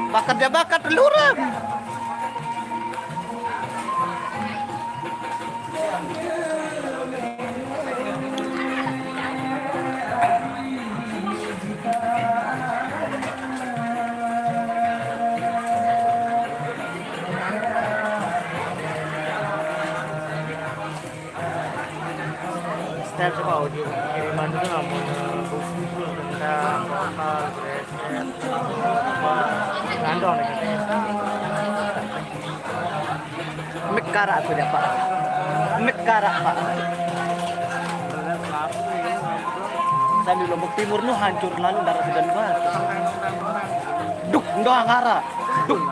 Bakat dia bakat lurang. Setiap coba audio kiriman itu nggak mau buku tentang lokal ngandong Mekara aku dia pak Mekara pak saya di Lombok Timur nu hancur lalu darah sudah batu duk ndoang hara duk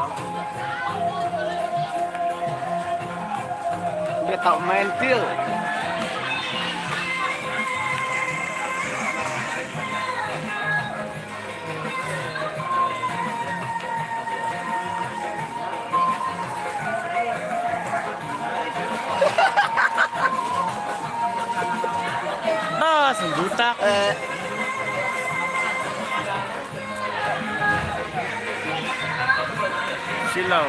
dia tak main til sejuta silau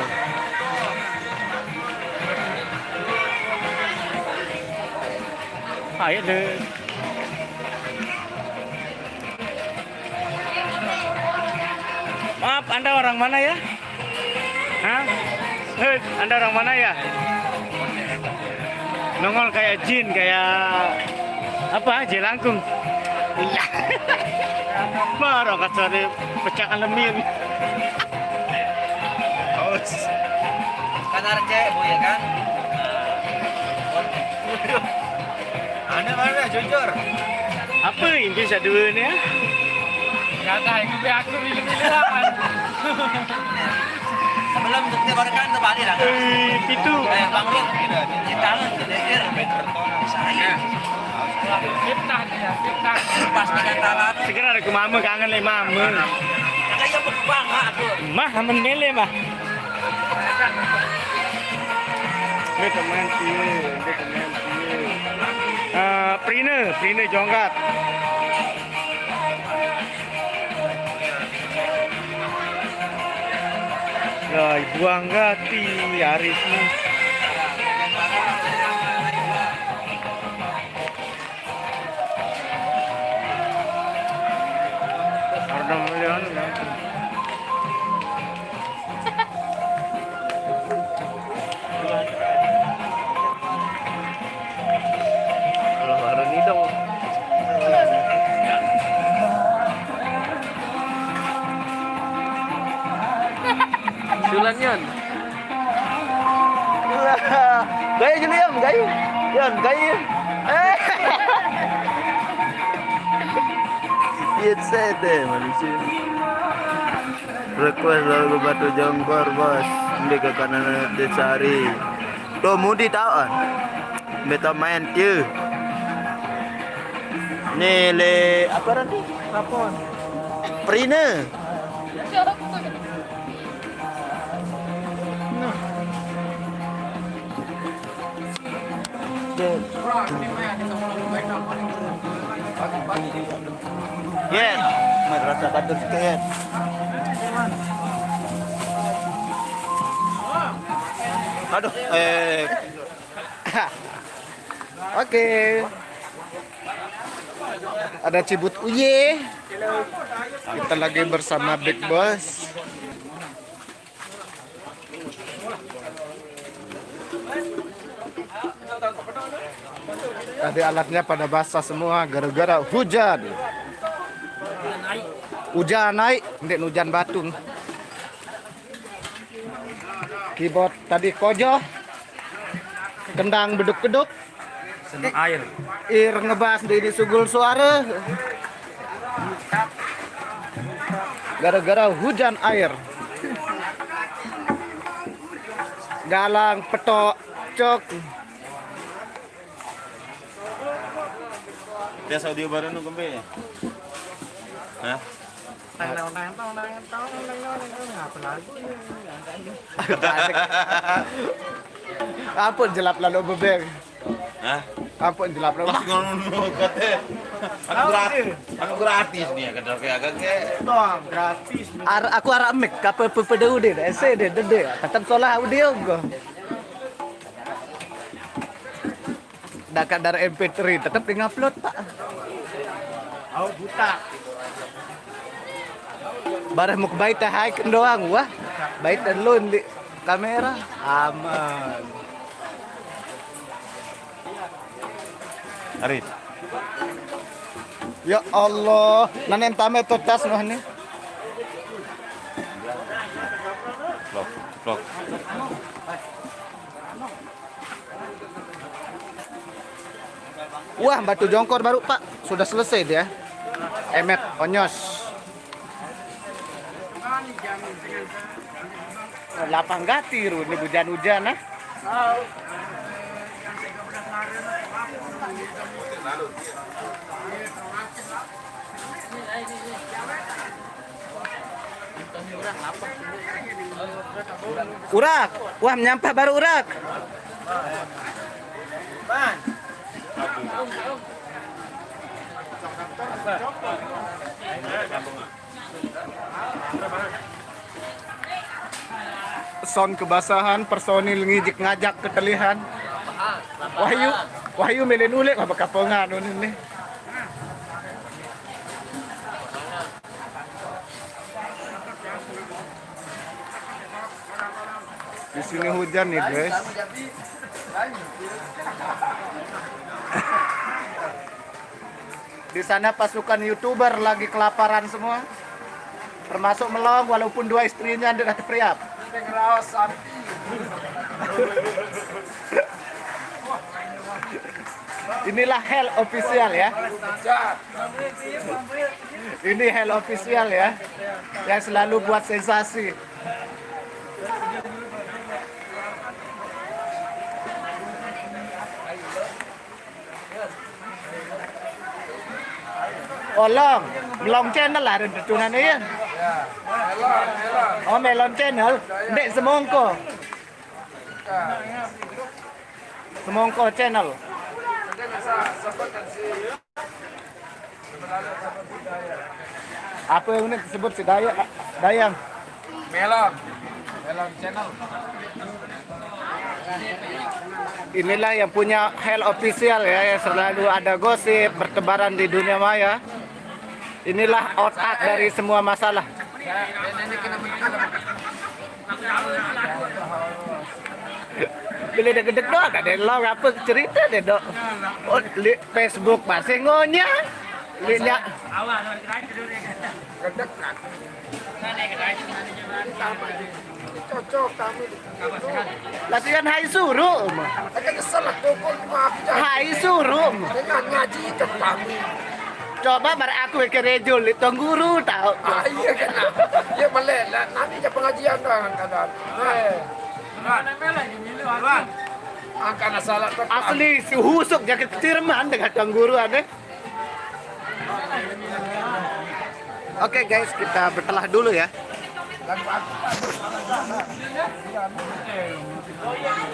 ayo deh maaf Anda orang mana ya? Hah? Anda orang mana ya? Nongol kayak jin kayak apa jelangkung iya baru kasih pecahkan lemir kan arce bu ya kan Anda mana jujur apa yang bisa dua nih ya kata aku pilih-pilih lah sebelum ditebarkan kembali lah itu Bang Lu di tangan di saya fitnah pas dikatakan segera ada ke mama kangen le mama kayak berbang aku mah aman mele mah beta main Prine jongkat lah buang gati Aris nih Sulanyan. Gaya Julian, gaya. Yan, gaya. Iya sete manusia. Request lagu batu jongkor bos. Di ke kanan Desari. Tuh mudi tahu. Beta main tu. Nih le apa nanti? Rapon. Prina. Yen, merasa kader sekalian. Aduh, Oke. Ada Cibut Uye. Kita lagi bersama Big Boss. Tadi alatnya pada basah semua gara-gara hujan. Hujan naik, ndek hujan batung. Keyboard tadi kojo. Kendang beduk-beduk. senang air Ngebahas di sugul suara. Gara-gara hujan air. Galang petok cok. biasa audio baru nu kembe hah Apa jelap lalu bebek? hah Ampun dilapor. Mas ngono kate. Anu gratis nih kata agak Doang gratis. Aku arah mic apa PPDU deh, ese deh, dede. Tetap solah audio go. Dakat dari MP3 tetap di ngupload Pak. Aku buta. Barang mau kebaik teh haikin doang wah. Baik dan lun di kamera. Aman. Arit. Ya Allah, nanen tame totas noh nih. Vlog. Wah, batu jongkor baru Pak. Sudah selesai dia. Emet onyos. Lapang gati ru ini hujan-hujan nah. Urak, wah menyampah baru urak. Son kebasahan, personil ngijik ngajak ketelihan. Wahyu milih nulik apa kapongan ini. Di sini hujan nih guys. Di sana pasukan YouTuber lagi kelaparan semua. Termasuk Melong walaupun dua istrinya ada priap. Inilah hell official ya. Ini hell official ya. Yang selalu buat sensasi. Long, Melong channel lah ada tunan ini. Oh, Melon channel, Dek Semongko. Semongko channel. Apa yang ini disebut si Dayang? Melon channel. Inilah yang punya hell official ya, yang selalu ada gosip bertebaran di dunia maya. Inilah otak dari semua masalah. Bila dek dok, ada lo apa cerita deh dok? Oh, Facebook masih ngonya, lihat. Cocok kami. Latihan hai suruh, Ada kesalah pokok maaf. hai suruh. Dengan ngaji itu kami. Coba bar aku ke rejul itu guru tahu. Iya kan. Ya boleh lah. Nanti je pengajian kan kadang. Akan salah tu. Asli si husuk jaket Jerman dengan tuan guru ada. Oke guys, kita bertelah dulu ya.